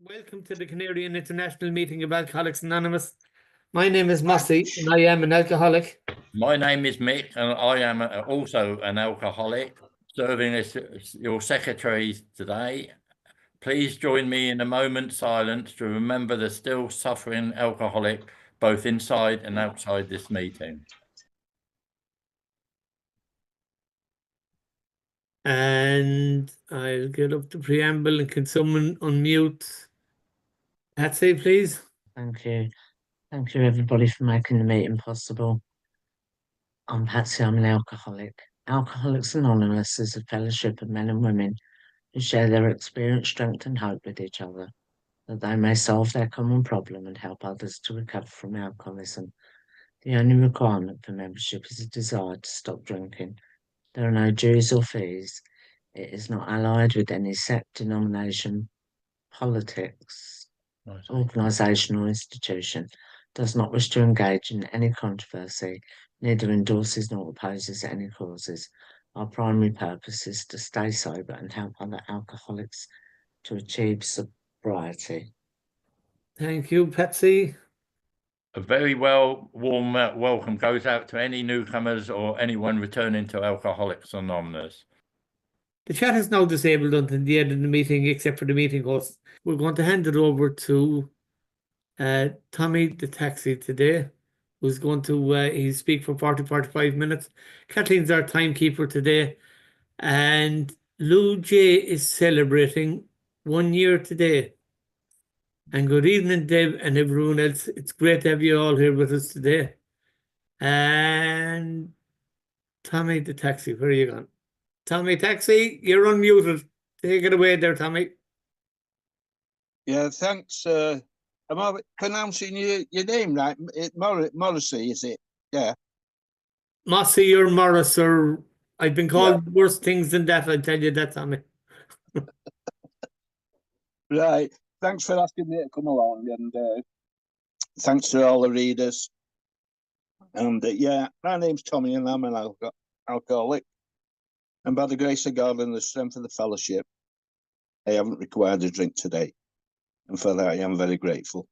Welcome to the Canarian International Meeting of Alcoholics Anonymous. My name is Mossy and I am an alcoholic. My name is Mick and I am also an alcoholic, serving as your secretary today. Please join me in a moment's silence to remember the still suffering alcoholic, both inside and outside this meeting. And I'll get up the preamble, and can someone unmute Patsy, please? Thank you. Thank you, everybody, for making the meeting possible. I'm Patsy, I'm an alcoholic. Alcoholics Anonymous is a fellowship of men and women who share their experience, strength, and hope with each other, that they may solve their common problem and help others to recover from alcoholism. The only requirement for membership is a desire to stop drinking. There are no dues or fees. It is not allied with any sect, denomination, politics, organisation or institution, does not wish to engage in any controversy, neither endorses nor opposes any causes. Our primary purpose is to stay sober and help other alcoholics to achieve sobriety. Thank you, Patsy. A very warm welcome goes out to any newcomers or anyone returning to Alcoholics Anonymous. The chat is now disabled until the end of the meeting, except for the meeting host. We're going to hand it over to Tommy the taxi today, who's going to speak for 45 minutes. Kathleen's our timekeeper today, and Lou J is celebrating 1 year today. And good evening, Deb and everyone else. It's great to have you all here with us today. And Tommy the taxi, where are you going? Tommy taxi, you're unmuted. Take it away there, Tommy. Yeah, thanks. Am I pronouncing your name right? Morrissey, is it? Yeah. Mossy or Morris, or I've been called worse things than that, I tell you that, Tommy. Right. Thanks for asking me to come along, and thanks to all the readers. And yeah, my name's Tommy, and I'm an alcoholic. And by the grace of God and the strength of the fellowship, I haven't required a drink today. And for that, I am very grateful.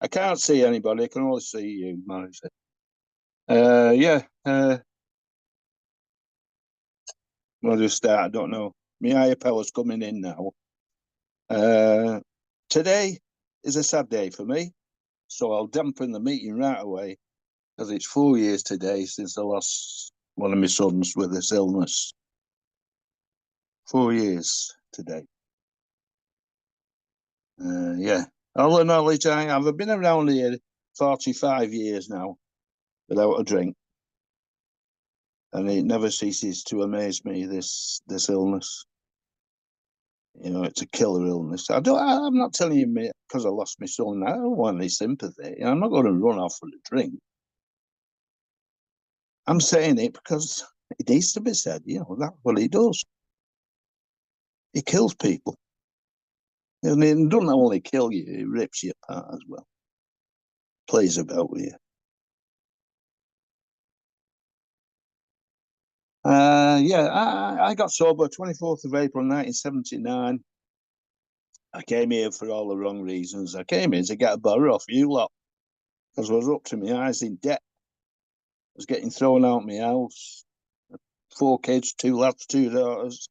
I can't see anybody. I can only see you, Morrissey. Where do I start? I don't know. My higher power's coming in now. Today is a sad day for me, so I'll dampen the meeting right away, because it's 4 years today since I lost one of my sons with this illness. 4 years today. Yeah, all the knowledge I have. I've been around here 45 years now without a drink, and it never ceases to amaze me, this illness. You know, it's a killer illness. I'm not telling you because I lost my son. I don't want any sympathy. I'm not going to run off with a drink. I'm saying it because it needs to be said. You know, that's what he does. He kills people. And it doesn't only kill you, it rips you apart as well. Plays about with you. I got sober 24th of April 1979. I came here for all the wrong reasons. I came here to get a borrow off you lot, because I was up to my eyes in debt. I was getting thrown out of my house. 4 kids, 2 lads, 2 daughters.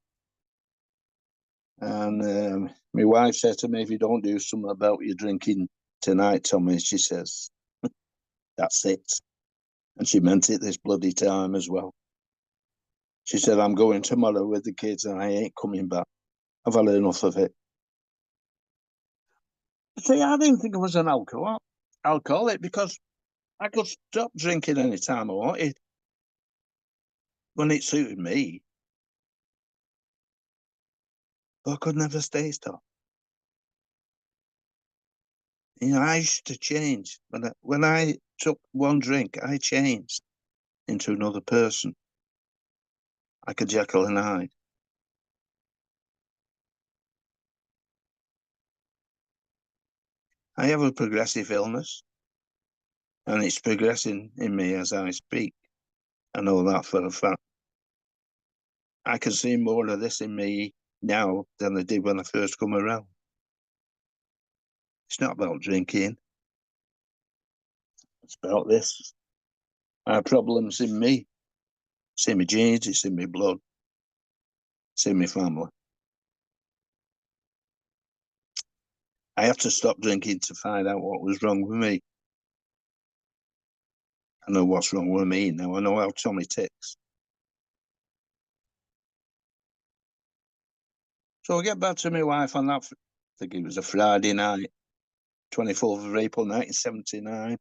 And my wife said to me, if you don't do something about your drinking tonight, Tommy, she says, that's it. And she meant it this bloody time as well. She said, I'm going tomorrow with the kids and I ain't coming back. I've had enough of it. See, I didn't think I was an alcoholic, because I could stop drinking any time I wanted when it suited me. But I could never stay stopped. You know, I used to change. When I took one drink, I changed into another person, like a Jekyll and Hyde. I have a progressive illness, and it's progressing in me as I speak. I know that for a fact. I can see more of this in me now than I did when I first come around. It's not about drinking. It's about this. My problem's in me. It's in my genes, it's in my blood. It's in my family. I had to stop drinking to find out what was wrong with me. I know what's wrong with me now. I know how Tommy ticks. So I get back to my wife on that, I think it was a Friday night, 24th of April 1979.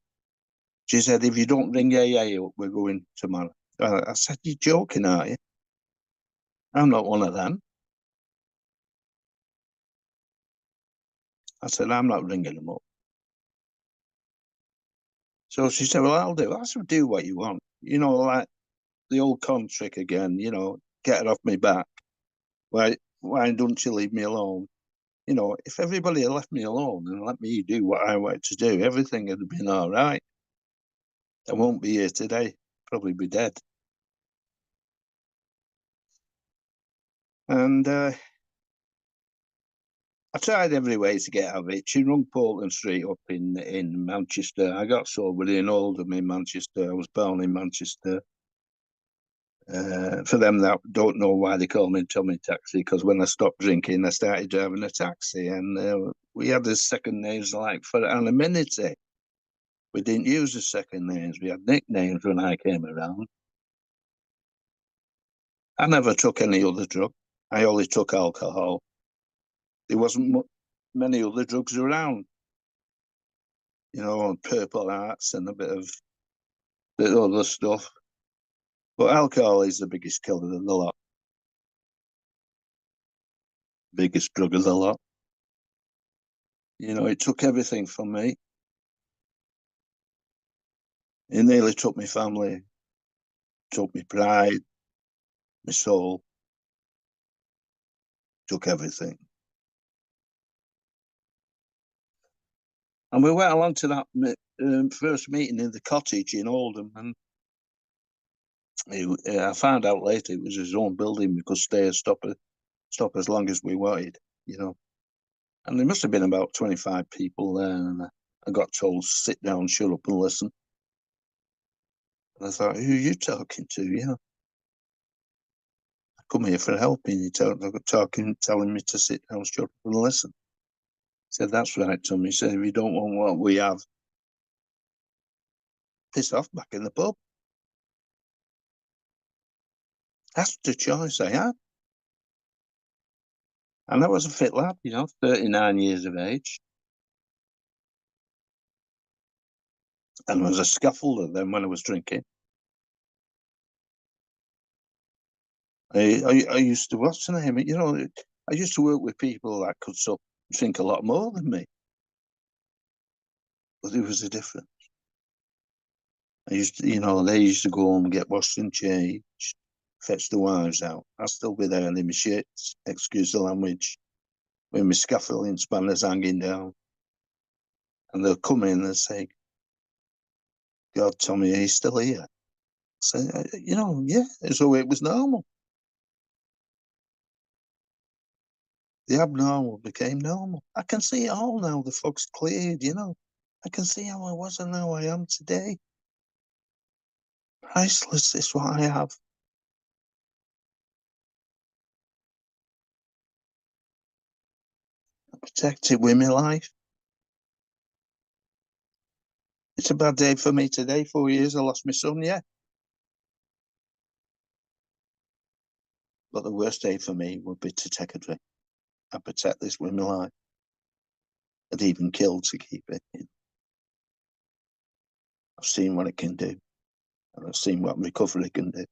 She said, if you don't ring AA up, we're going tomorrow. I said, you're joking, aren't you? I'm not one of them. I said, I'm not ringing them up. So she said, well, I'll do it. I said, do what you want. You know, like the old con trick again, you know, get it off my back. Why don't you leave me alone? You know, if everybody had left me alone and let me do what I wanted to do, everything would have been all right. I won't be here today. Probably be dead. And I tried every way to get out of it. She rung Portland Street up in Manchester. I got sober in Oldham in Manchester. I was born in Manchester. For them that don't know why they call me Tommy Taxi, because when I stopped drinking, I started driving a taxi, and we had the second names like for anonymity. We didn't use the second names. We had nicknames when I came around. I never took any other drug. I only took alcohol. There wasn't many other drugs around. You know, Purple Hearts and a bit of the other stuff. But alcohol is the biggest killer of the lot. Biggest drug of the lot. You know, it took everything from me. It nearly took my family, took my pride, my soul, took everything. And we went along to that first meeting in the cottage in Oldham, and I found out later it was his own building. We could stay and stop as long as we wanted, you know. And there must have been about 25 people there, and I got told, sit down, shut up and listen. And I thought, who are you talking to, you know? I come here for help, and you're telling me to sit down, shut up and listen. I said, that's right, Tommy. He said, if you don't want what we have, piss off back in the pub. That's the choice I had. And I was a fit lad, you know, 39 years of age. And I was a scaffolder then when I was drinking. I used to, what's the name? You know, I used to work with people that could drink a lot more than me. But there was a difference. I used to, you know, they used to go home and get washed and changed, fetch the wives out. I'd still be there in my shits, excuse the language, with my scaffolding spanners hanging down. And they'll come in and say, God, Tommy, are you still here? I say, you know, yeah, so it was normal. The abnormal became normal. I can see it all now. The fog's cleared, you know. I can see how I was and how I am today. Priceless is what I have. I protect it with my life. It's a bad day for me today. 4 years, I lost my son, yeah. But the worst day for me would be to take a drink. I protect this with my life. I'd even kill to keep it. I've seen what it can do. And I've seen what recovery can do.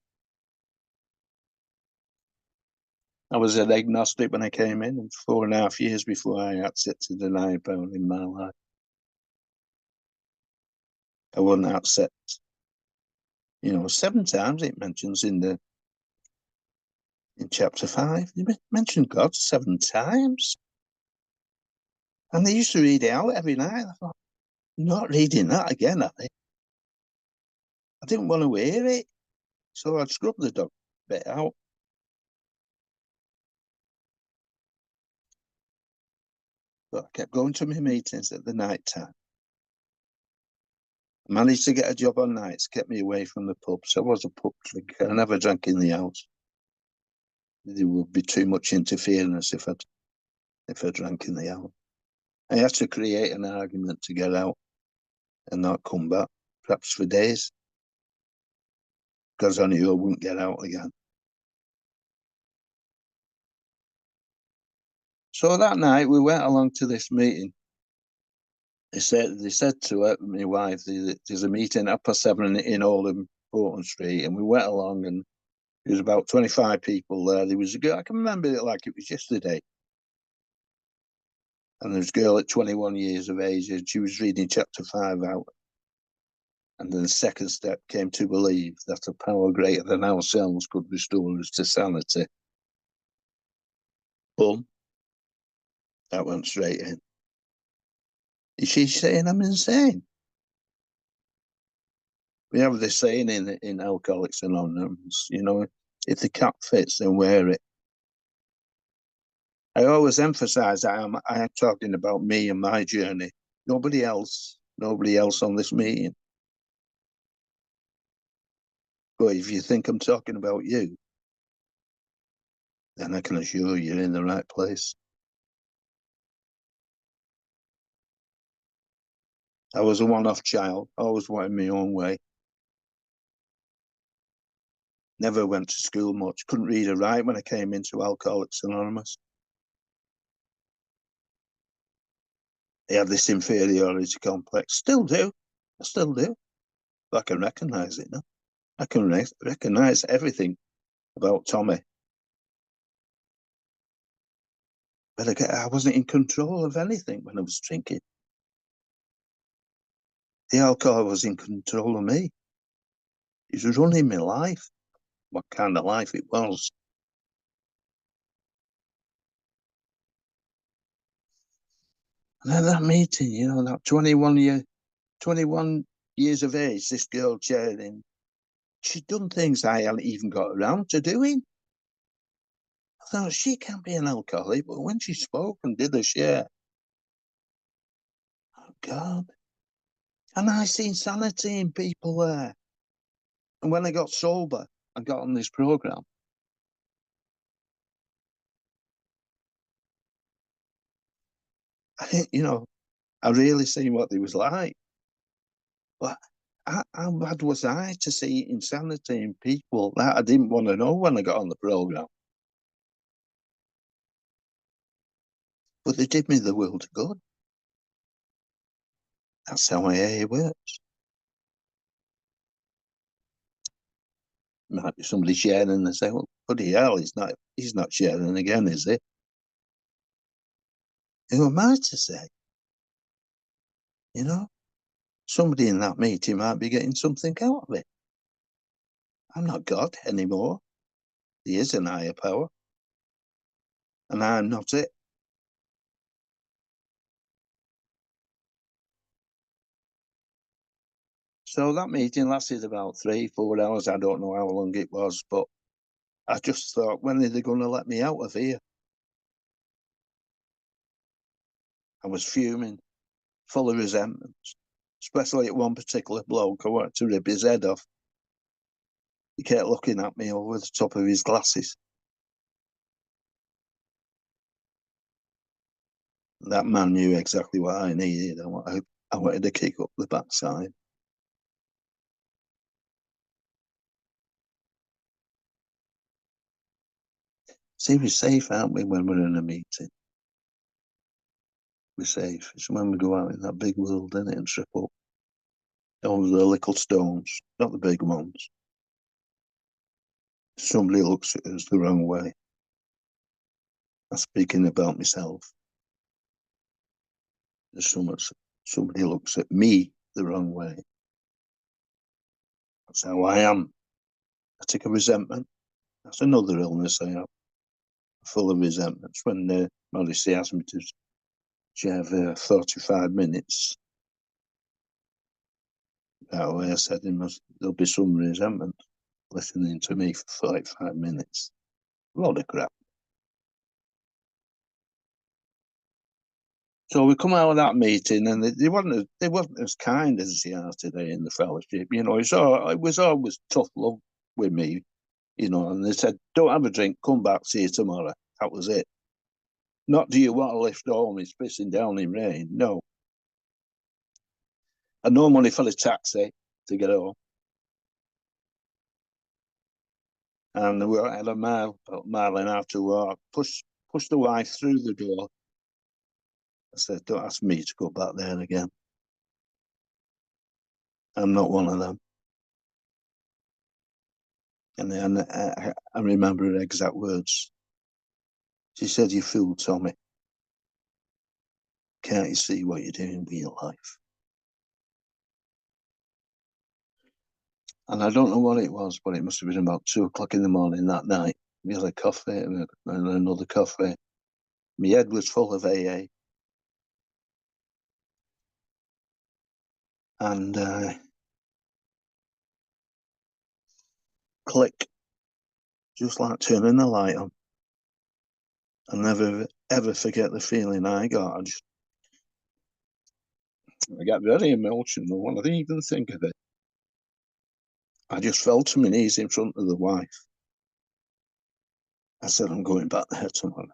I was an agnostic when I came in, and 4.5 years before I accepted an iPhone in my life. I wouldn't accept. You know, 7 times it mentions in chapter 5. They mentioned God 7 times. And they used to read it out every night. I thought, not reading that again, are they? I didn't want to hear it. So I'd scrub the dog bit out. But I kept going to my meetings at the night time. I managed to get a job on nights, kept me away from the pubs. I was a pub drinker. I never drank in the house. There would be too much interference if I drank in the house. I had to create an argument to get out and not come back, perhaps for days, because I knew I wouldn't get out again. So that night we went along to this meeting. They said to her, my wife, there's a meeting at 7:30 in Oldham, Portland Street, and we went along, and there was about 25 people there. There was a girl, I can remember it like it was yesterday. And there was a girl at 21 years of age, and she was reading chapter 5 out. And then the second step came to believe that a power greater than ourselves could restore us to sanity. Boom. That went straight in. Is she saying I'm insane? We have this saying in Alcoholics Anonymous, if the cap fits, then wear it. I always emphasize that I am talking about me and my journey. Nobody else on this meeting. But if you think I'm talking about you, then I can assure you you're in the right place. I was a one-off child, always wanted my own way. Never went to school much, couldn't read or write when I came into Alcoholics Anonymous. I had this inferiority complex, still do, I still do. But I can recognise it now. I can recognise everything about Tommy. But I wasn't in control of anything when I was drinking. The alcohol was in control of me. It was running my life. What kind of life it was. And at that meeting, that 21 years of age, this girl chairing, she'd done things I hadn't even got around to doing. I thought, she can't be an alcoholic, but when she spoke and did the share, oh God. And I seen sanity in people there. And when I got sober and got on this program, I really seen what it was like. But how bad was I to see insanity in people that I didn't want to know when I got on the program? But they did me the world of good. That's how AA works. Might be somebody sharing and they say, well, bloody hell, he's not sharing again, is he? Who am I to say? Somebody in that meeting might be getting something out of it. I'm not God anymore. He is an higher power. And I'm not it. So that meeting lasted about 3-4 hours. I don't know how long it was, but I just thought, when are they going to let me out of here? I was fuming, full of resentment, especially at one particular bloke. I wanted to rip his head off. He kept looking at me over the top of his glasses. That man knew exactly what I needed. I wanted to kick up the backside. See, we're safe, aren't we, when we're in a meeting? We're safe. It's when we go out in that big world, isn't it, and trip up over the little stones, not the big ones. Somebody looks at us the wrong way. I'm speaking about myself. Somebody looks at me the wrong way. That's how I am. I take a resentment. That's another illness I have. Full of resentments. When Morrissey asked me to have 45 minutes, that way I said there'll be some resentment listening to me for 45 minutes. A lot of crap. So we come out of that meeting, and they wasn't as kind as they are today in the fellowship. You know, it was always tough love with me. You know, and they said, "Don't have a drink. Come back. See you tomorrow." That was it. Not, "Do you want to lift home? It's pissing down in rain." No. And no money for the taxi to get home. And we had about a mile and a half to walk. Push the wife through the door. I said, "Don't ask me to go back there again. I'm not one of them." And then I remember her exact words. She said, "You fool, Tommy. Can't you see what you're doing with your life?" And I don't know what it was, but it must have been about 2 o'clock in the morning that night. We had a coffee and another coffee. My head was full of AA. And click, just like turning the light on. I'll never ever forget the feeling I got. I got very emotional when I didn't even think of it. I just fell to my knees in front of the wife. I said, "I'm going back there tomorrow."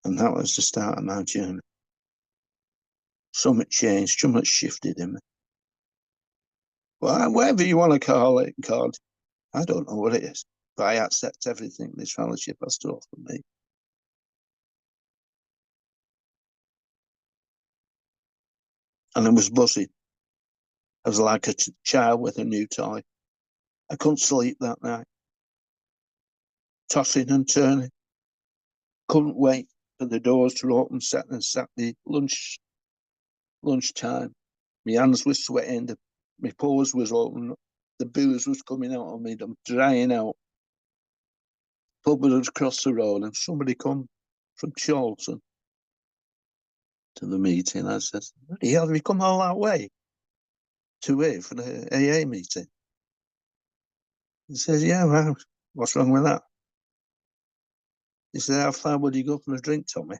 And that was the start of my journey. So much changed, so much shifted in me. Well, whatever you want to call it, God, I don't know what it is. But I accept everything this fellowship has to offer me. And I was buzzing. I was like a child with a new toy. I couldn't sleep that night. Tossing and turning. Couldn't wait for the doors to open, Saturday lunchtime. My hands were sweating, my pores was open, the booze was coming out of me, I'm drying out. Pub was across the road, and somebody come from Charlton to the meeting. I said, "Bloody hell, have you come all that way to here for the AA meeting?" He says, "Yeah, well, what's wrong with that?" He said, "How far would you go for a drink, Tommy?"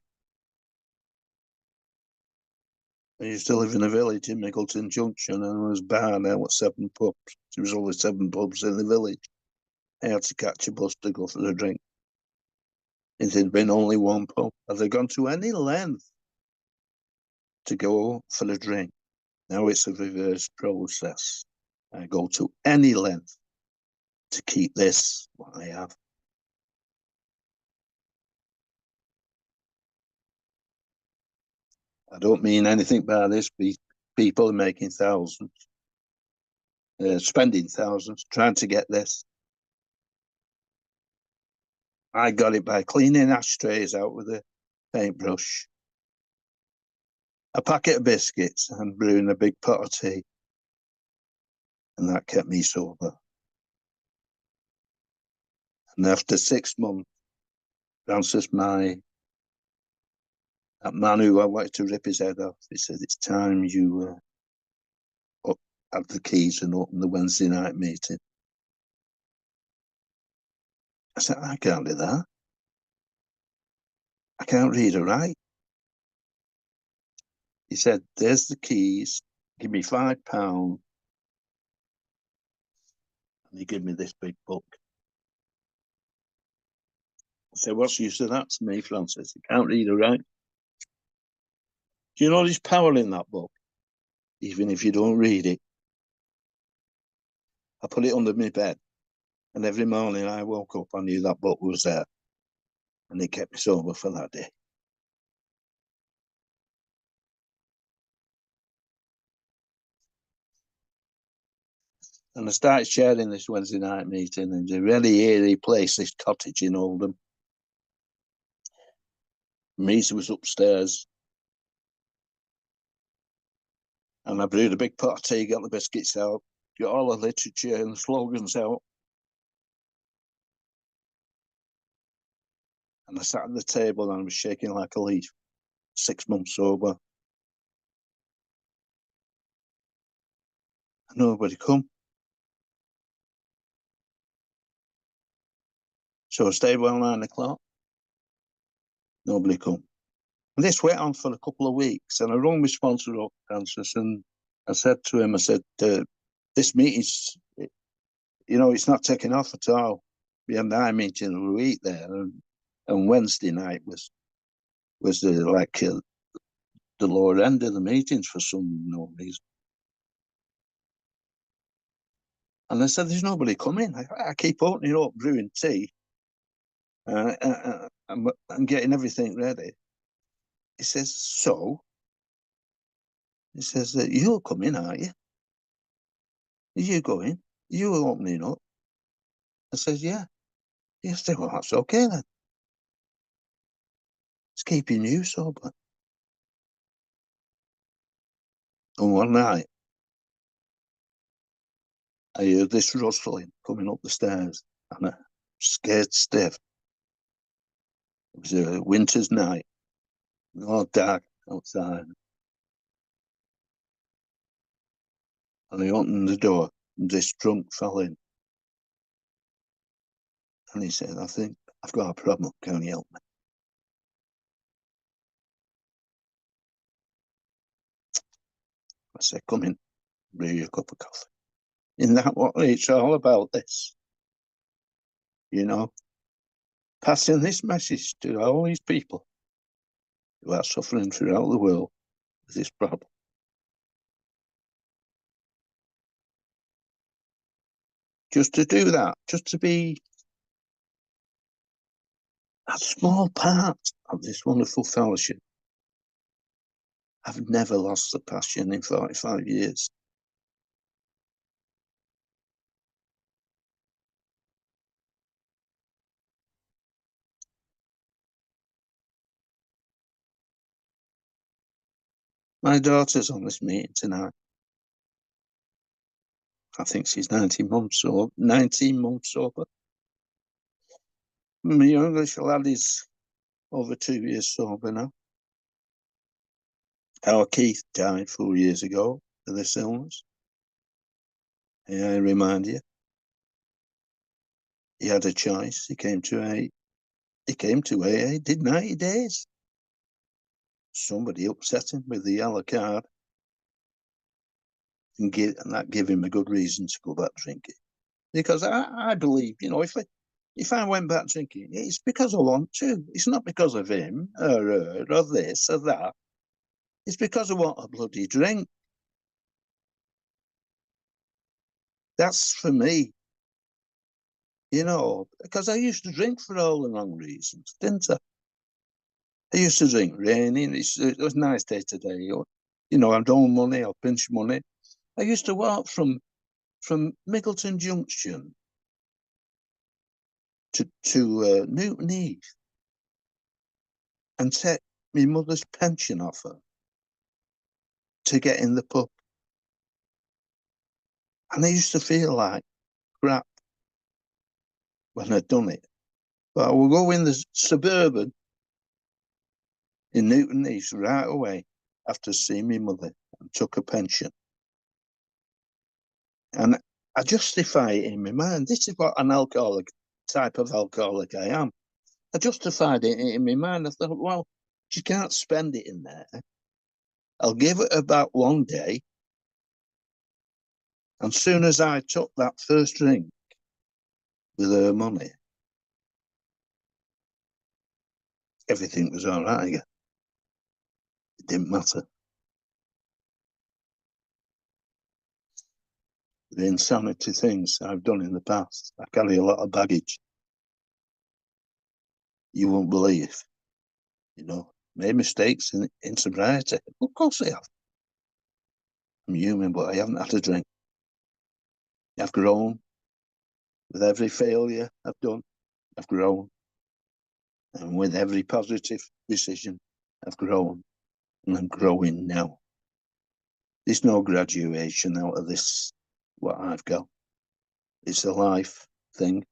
I used to live in a village in Mickleton Junction, and there was bar there with 7 pubs. There was only 7 pubs in the village. I had to catch a bus to go for a drink. It had been only 1 pub. Had they gone to any length to go for a drink? Now it's a reverse process. I go to any length to keep this what I have. I don't mean anything by this. People are making thousands, spending thousands, trying to get this. I got it by cleaning ashtrays out with a paintbrush, a packet of biscuits, and brewing a big pot of tea. And that kept me sober. And after 6 months, Francis, that man who I wanted to rip his head off, he said, "It's time you had the keys and open the Wednesday night meeting." I said, "I can't do that. I can't read or write." He said, "There's the keys. Give me £5." And he gave me this big book. I said, "What's the use of that to me, Francis? You can't read or write." Do you know there's power in that book? Even if you don't read it. I put it under my bed, and every morning I woke up, I knew that book was there, and it kept me sober for that day. And I started sharing this Wednesday night meeting in a really eerie place, this cottage in Oldham. Meeting was upstairs. And I brewed a big pot of tea, got the biscuits out, got all the literature and the slogans out. And I sat at the table and I was shaking like a leaf. 6 months sober. And nobody come. So I stayed well 9 o'clock. Nobody come. And this went on for a couple of weeks, and I rung my sponsor up, Francis, and I said to him, I said, this meeting's, it's not taking off at all. We had 9 meetings a week there, and Wednesday night was the lower end of the meetings for some no reason. And I said, there's nobody coming. I keep opening up, brewing tea, and getting everything ready. He says, so? He says, you're coming, aren't you? Are you going? You were opening up. I says, yeah. He said, well, that's okay then. It's keeping you sober. And one night, I heard this rustling coming up the stairs, and I scared stiff. It was a winter's night, all dark outside. And I opened the door, and this drunk fell in. And he said, I think I've got a problem. Can you help me? I said, come in, brew you a cup of coffee. Isn't that what it's all about, this? Passing this message to all these people who are suffering throughout the world with this problem. Just to do that, just to be a small part of this wonderful fellowship. I've never lost the passion in 45 years. My daughter's on this meeting tonight. I think she's 19 months sober. My youngest lad is over 2 years sober now. Our Keith died 4 years ago of this illness. Yeah, I remind you, he had a choice. He came to AA, did 90 days. Somebody upset him with the yellow card, and that gave him a good reason to go back drinking. Because I believe, if I went back drinking, it's because I want to. It's not because of him or her or this or that. It's because I want a bloody drink. That's for me. Because I used to drink for all the wrong reasons, didn't I? I used to drink raining. It was a nice day today. I'd owe money, I'll pinch money. I used to walk from Middleton Junction to Newton Heath and take my mother's pension off her to get in the pub. And I used to feel like crap when I'd done it. But I would go in the suburban in Newton Heath right away after seeing my mother and took a pension. And I justify it in my mind. This is what an type of alcoholic I am. I justified it in my mind. I thought, well, she can't spend it in there. I'll give it about one day. And soon as I took that first drink with her money, everything was all right again. It didn't matter. The insanity things I've done in the past, I carry a lot of baggage. You won't believe, made mistakes in sobriety. Of course I have. I'm human, but I haven't had a drink. I've grown. With every failure I've done, I've grown. And with every positive decision, I've grown. And I'm growing now. There's no graduation out of this, what I've got. It's a life thing.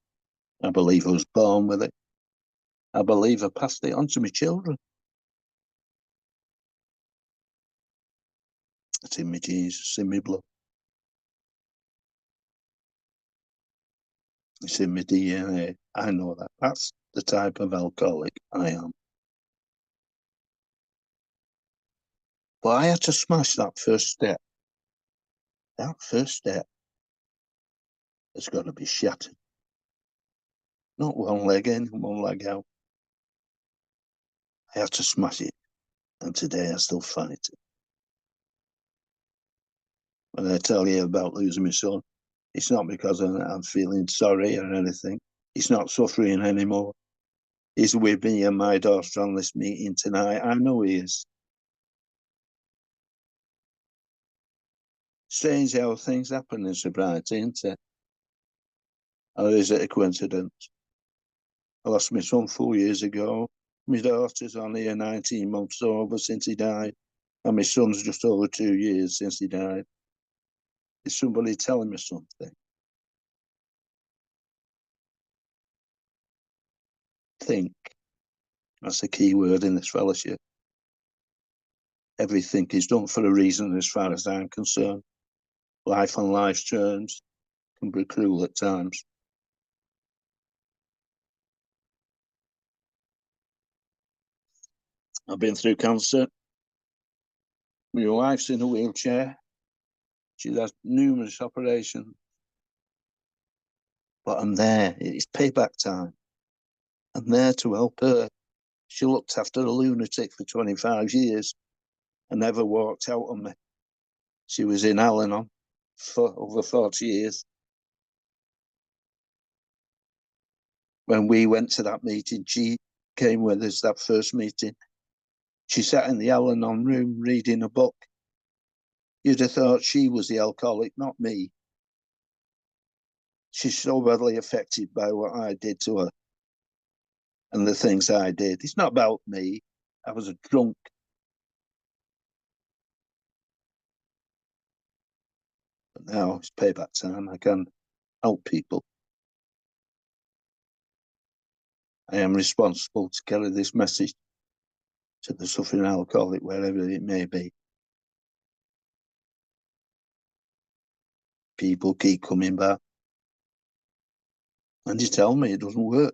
I believe I was born with it. I believe I passed it on to my children. It's in my genes, it's in my blood. It's in my DNA. I know that. That's the type of alcoholic I am. But I had to smash that first step. That first step has got to be shattered. Not one leg in, one leg out. I had to smash it. And today I still fight it. When I tell you about losing my son, it's not because I'm feeling sorry or anything. He's not suffering anymore. He's with me and my daughter on this meeting tonight. I know he is. Strange how things happen in sobriety, isn't it? Or is it a coincidence? I lost my son 4 years ago. My daughter's only 19 months over since he died. And my son's just over 2 years since he died. Is somebody telling me something? Think. That's the key word in this fellowship. Everything is done for a reason as far as I'm concerned. Life on life's terms can be cruel at times. I've been through cancer. My wife's in a wheelchair. She's had numerous operations. But I'm there. It's payback time. I'm there to help her. She looked after a lunatic for 25 years and never walked out on me. She was in Al-Anon for over 40 years. When we went to that meeting, she came with us that first meeting. She sat in the Al-Anon room reading a book. You'd have thought she was the alcoholic, not me. She's so badly affected by what I did to her and the things I did. It's not about me. I was a drunk. But now it's payback time. I can help people. I am responsible to carry this message to the suffering alcoholic, wherever it may be. People keep coming back. And you tell me it doesn't work.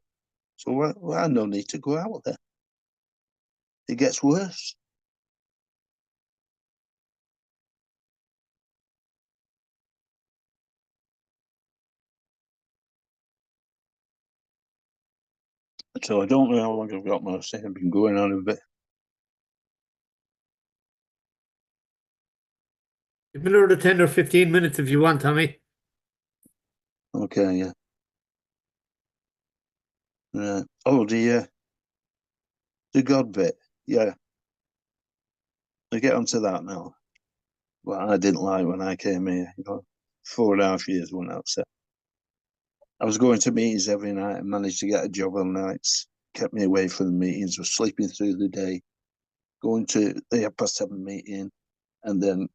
So I no need to go out there. It gets worse. So I don't know how long I've got more to say. I've been going on a bit. You've been over 10 or 15 minutes if you want, Tommy. Okay, yeah. Oh, the God bit. Yeah. I get onto that now. Well, I didn't like when I came here. 4.5 years went upset. I was going to meetings every night and managed to get a job on nights. Kept me away from the meetings, was sleeping through the day, going to the 7:30 meeting, and then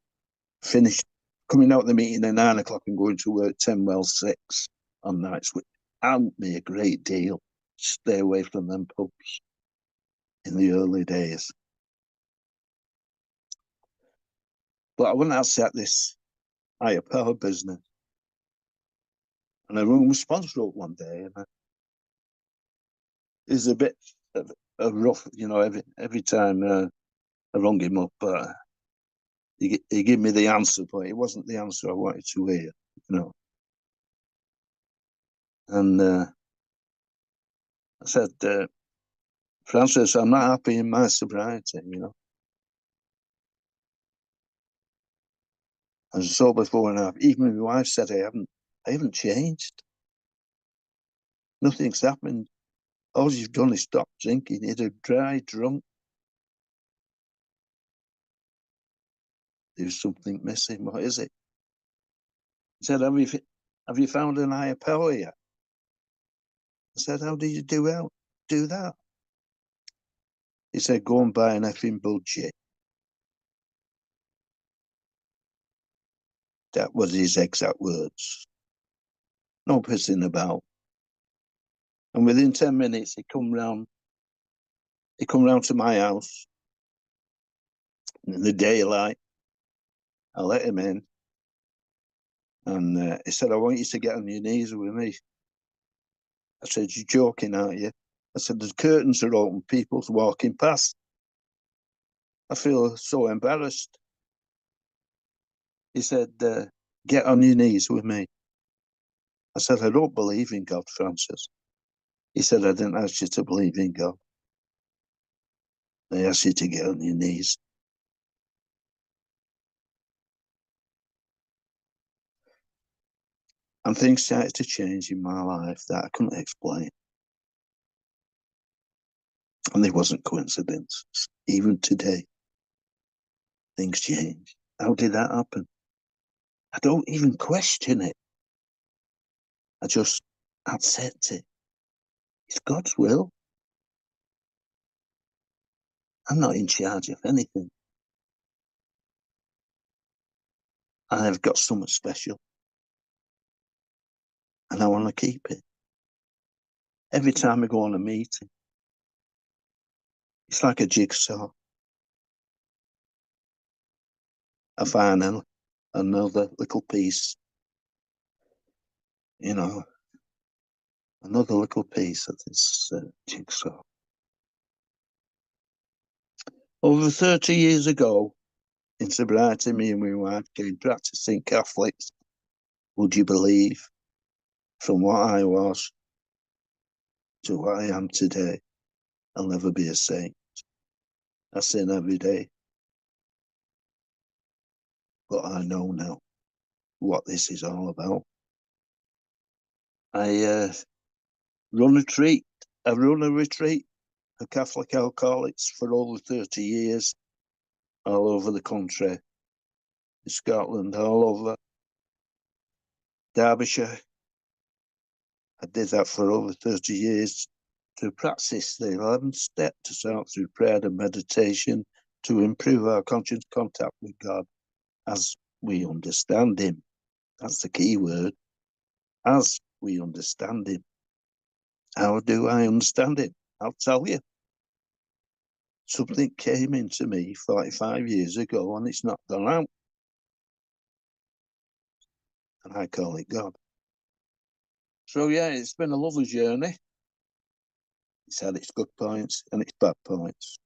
finished coming out of the meeting at 9 o'clock and going to work 6 on nights, which helped me a great deal. Stay away from them pubs in the early days. But I went outside this higher power business. And I rung my sponsor up one day, and it was a bit of a rough, every time I rung him up, he gave me the answer, but it wasn't the answer I wanted to hear, And I said, Francis, I'm not happy in my sobriety, I was sober 4.5. Even my wife said I haven't changed. Nothing's happened. All you've done is stop drinking. You're a dry drunk. There's something missing. What is it? He said, have you found an higher power yet? I said, how did you do that? He said, go and buy an effing budgie. That was his exact words. No pissing about. And within 10 minutes, he come round to my house in the daylight. I let him in. And he said, I want you to get on your knees with me. I said, you're joking, aren't you? I said, the curtains are open, people's walking past. I feel so embarrassed. He said, get on your knees with me. I said, I don't believe in God, Francis. He said, I didn't ask you to believe in God. I asked you to get on your knees. And things started to change in my life that I couldn't explain. And it wasn't coincidence. Even today, things change. How did that happen? I don't even question it. I just accept it. It's God's will. I'm not in charge of anything. I have got something special. And I want to keep it. Every time I go on a meeting, it's like a jigsaw. I find another little piece, another little piece of this jigsaw. Over 30 years ago, in sobriety, me and my wife came practicing Catholics. Would you believe, from what I was to what I am today, I'll never be a saint. I sin every day. But I know now what this is all about. I run a retreat. I run a retreat for Catholic alcoholics for over 30 years, all over the country, in Scotland, all over Derbyshire. I did that for over 30 years to practice the 11 steps to start through prayer and meditation to improve our conscious contact with God as we understand Him. That's the key word. As we understand Him. How do I understand Him? I'll tell you. Something came into me 45 years ago and it's not gone out. And I call it God. So yeah, it's been a lovely journey. It's had its good points and its bad points.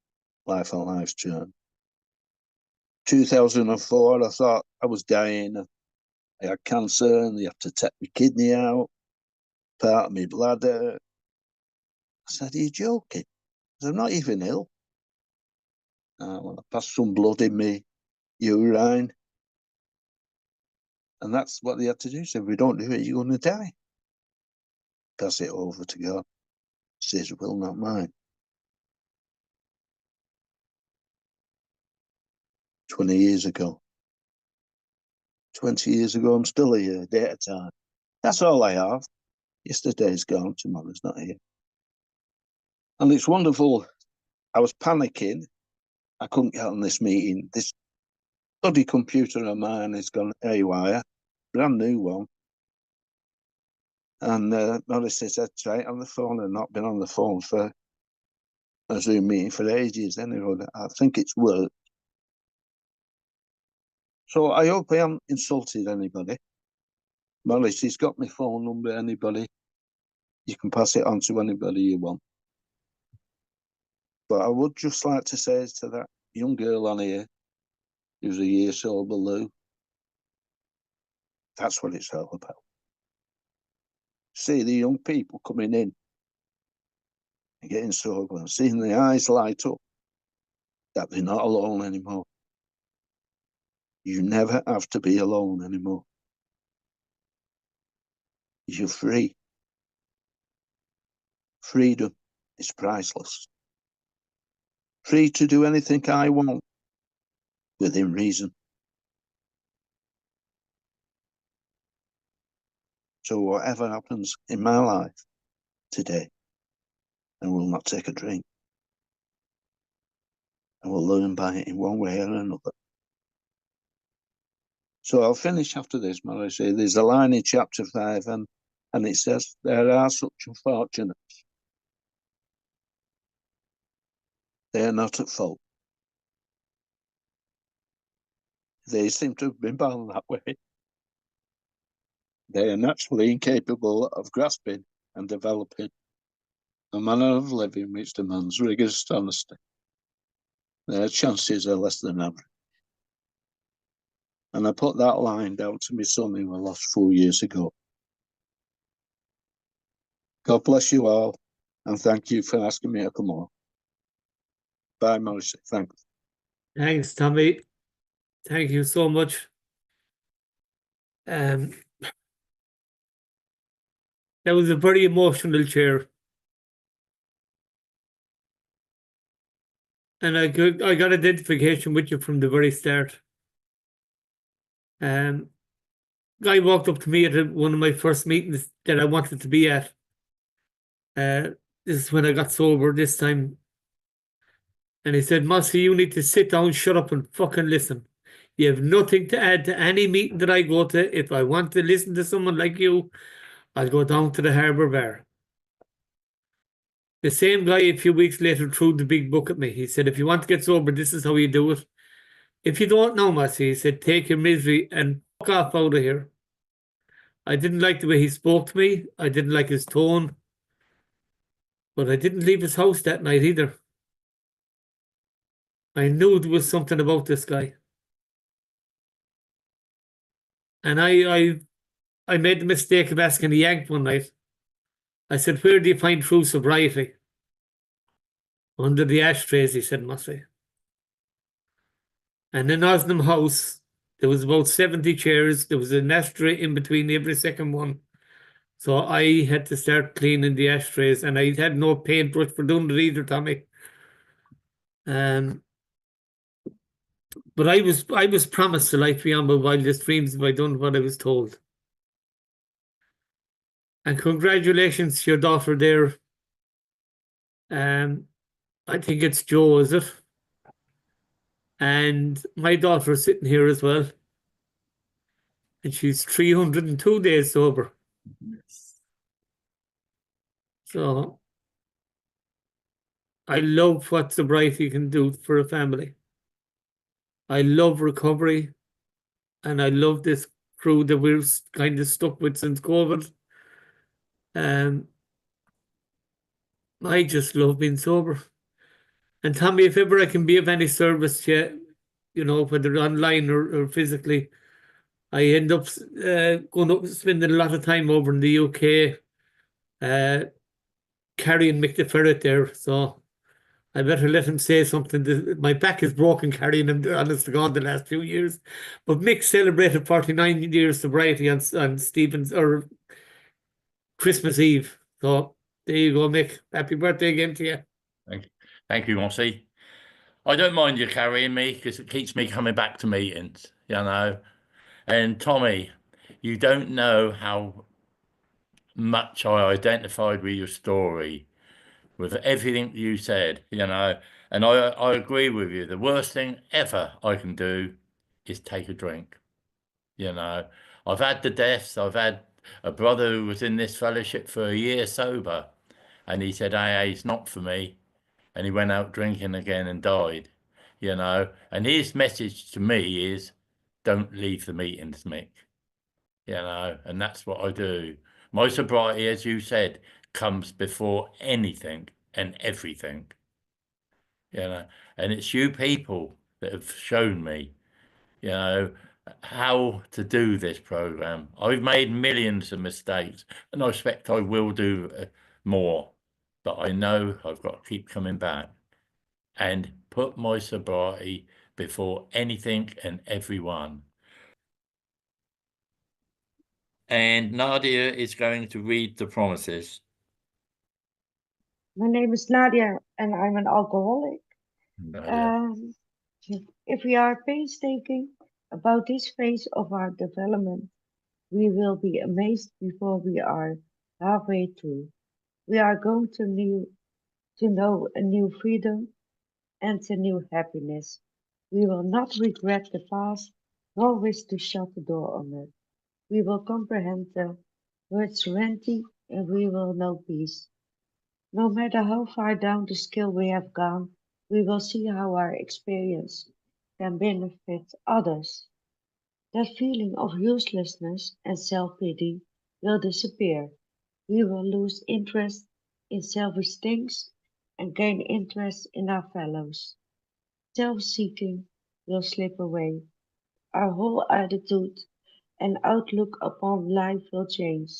Life on life's turn. 2004, I thought I was dying. I had cancer and they had to take my kidney out, part of my bladder. I said, are you joking? I said, I'm not even ill. Well, I passed some blood in me urine. And that's what they had to do. So if we don't do it, you're going to die. Pass it over to God. It's His will, not mine. 20 years ago. 20 years ago, I'm still here, day at a time. That's all I have. Yesterday's gone, tomorrow's not here. And it's wonderful. I was panicking. I couldn't get on this meeting. This bloody computer of mine has gone haywire. Brand new one. And Morris said, try it on the phone. I've not been on the phone for a Zoom meeting for ages. Anyway, I think it's worked. So I hope I haven't insulted anybody. Morris, he's got my phone number. Anybody, you can pass it on to anybody you want. But I would just like to say to that young girl on here, who's a year sober, Lou, that's what it's all about. See the young people coming in and getting sober and seeing the eyes light up that they're not alone anymore. You never have to be alone anymore. You're free. Freedom is priceless. Free to do anything I want within reason. So whatever happens in my life today, I will not take a drink. I will learn by it in one way or another. So I'll finish after this, Mary. Say there's a line in chapter 5 and it says, there are such unfortunates. They are not at fault. They seem to have been born that way. They are naturally incapable of grasping and developing a manner of living which demands rigorous honesty. chances are less than average. And I put that line down to my son who I lost 4 years ago. God bless you all, and thank you for asking me to come on. Bye, Morrissey. Thanks. Thanks, Tommy. Thank you so much. That was a very emotional chair. And I got identification with you from the very start. Guy walked up to me at one of my first meetings that I wanted to be at. This is when I got sober this time. And he said, Mossy, you need to sit down, shut up and fucking listen. You have nothing to add to any meeting that I go to. If I want to listen to someone like you, I'll go down to the Harbour Bar. The same guy a few weeks later threw the big book at me. He said, if you want to get sober, this is how you do it. If you don't know, Mossy, he said, take your misery and fuck off out of here. I didn't like the way he spoke to me. I didn't like his tone. But I didn't leave his house that night either. I knew there was something about this guy. And I made the mistake of asking the Yank one night. I said, where do you find true sobriety? Under the ashtrays, he said, Mossy. And in Osnum House, there was about 70 chairs. There was an ashtray in between every second one. So I had to start cleaning the ashtrays, and I had no paintbrush for doing it either, Tommy. But I was promised a life beyond my wildest dreams if I done what I was told. And congratulations to your daughter there. I think it's Jo, is it? And my daughter is sitting here as well. And she's 302 days sober. So I love what sobriety can do for a family. I love recovery. And I love this crew that we're kind of stuck with since COVID. I just love being sober. And Tommy, if ever I can be of any service to you, you know, whether online or physically, I end up going up spending a lot of time over in the UK, carrying Mick the Ferret there. So I better let him say something. My back is broken carrying him, honest to God, the last few years. But Mick celebrated 49 years sobriety on Stephen's or Christmas Eve. So there you go, Mick. Happy birthday again to you. Thank you, Mossy. I don't mind you carrying me because it keeps me coming back to meetings, you know. And Tommy, you don't know how much I identified with your story, with everything you said, you know. And I agree with you. The worst thing ever I can do is take a drink, you know. I've had the deaths. I've had a brother who was in this fellowship for a year sober, and he said, AA is not for me. And he went out drinking again and died, you know. And his message to me is, don't leave the meetings, Mick, you know. And that's what I do. My sobriety, as you said, comes before anything and everything, you know. And it's you people that have shown me, you know, how to do this program. I've made millions of mistakes, and I expect I will do more, but I know I've got to keep coming back and put my sobriety before anything and everyone. And Nadia is going to read the promises. My name is Nadia and I'm an alcoholic. Nadia. If we are painstaking about this phase of our development, we will be amazed before we are halfway through. We are going to know a new freedom and a new happiness. We will not regret the past, nor wish to shut the door on it. We will comprehend the word serenity and we will know peace. No matter how far down the scale we have gone, we will see how our experience can benefit others. That feeling of uselessness and self-pity will disappear. We will lose interest in selfish things and gain interest in our fellows. Self-seeking will slip away. Our whole attitude and outlook upon life will change.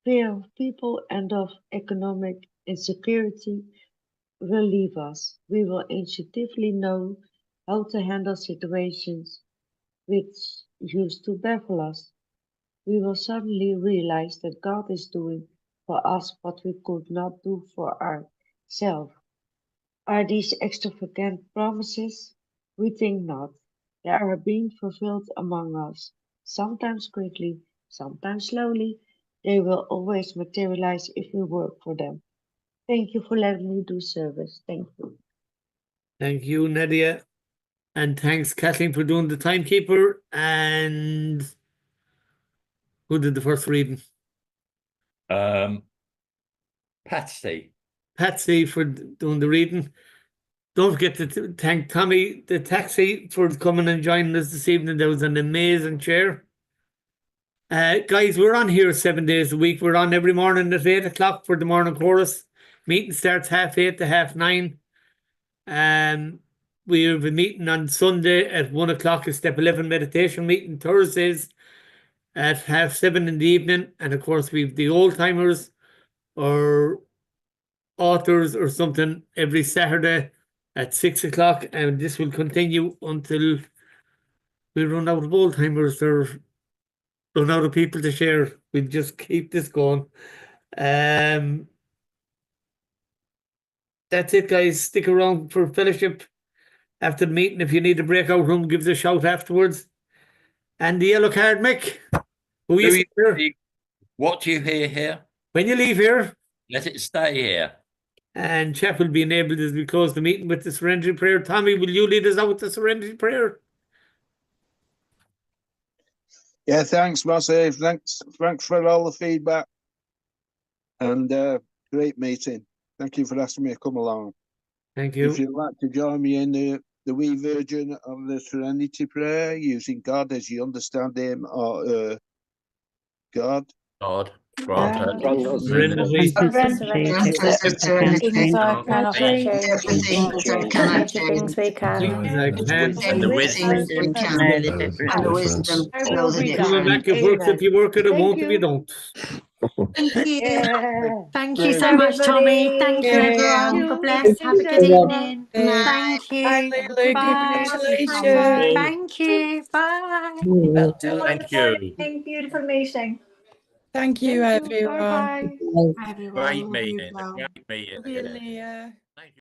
Fear of people and of economic insecurity will leave us. We will intuitively know how to handle situations which used to baffle us. We will suddenly realize that God is doing for us what we could not do for ourselves. Are these extravagant promises? We think not. They are being fulfilled among us, sometimes quickly, sometimes slowly. They will always materialize if we work for them. Thank you for letting me do service. Thank you. Thank you, Nadia. And thanks, Kathleen, for doing the timekeeper. And who did the first reading? Patsy. Patsy for doing the reading. Don't forget to thank Tommy, the taxi, for coming and joining us this evening. There was an amazing chair. Guys, we're on here 7 days a week. We're on every morning at 8 o'clock for the morning chorus. Meeting starts 8:30 to 9:30. We have a meeting on Sunday at 1 o'clock, a step 11 meditation meeting. Thursdays at 7:30 in the evening. And of course, we've the old timers or authors or something every Saturday at 6 o'clock. And this will continue until we run out of old timers or run out of people to share. We'll just keep this going. That's it, guys. Stick around for fellowship after the meeting. If you need a breakout room, give us a shout afterwards. And the yellow card, Mick. Who you here? What do you hear here? When you leave here, Let it stay here. and Chef will be enabled as we close the meeting with the serenity prayer. Tommy, will you lead us out with the serenity prayer? Yeah, thanks, Massive. Thanks for all the feedback. And great meeting. Thank you for asking me to come along. Thank you. If you'd like to join me in the wee version of the Serenity Prayer, using God as you understand Him, or God. God, grant us Serenity. Things I cannot change, Everything I cannot things change. we can, Things I can. and the wisdom. Wisdom can know the difference. and the wisdom I to know will the be Coming done. back, difference. it works if you work it, it Thank won't if you. you don't. Thank you. Yeah. Thank you so much, Tommy. Thank you, everyone. God bless. Have a good evening. Thank you. Bye. Thank you. Bye. Well done. Thank you. Beautiful meeting. Thank you, Bye everyone. bye. Everyone, Great love you meeting. well. Great meeting. Love you, Leah. Thank you.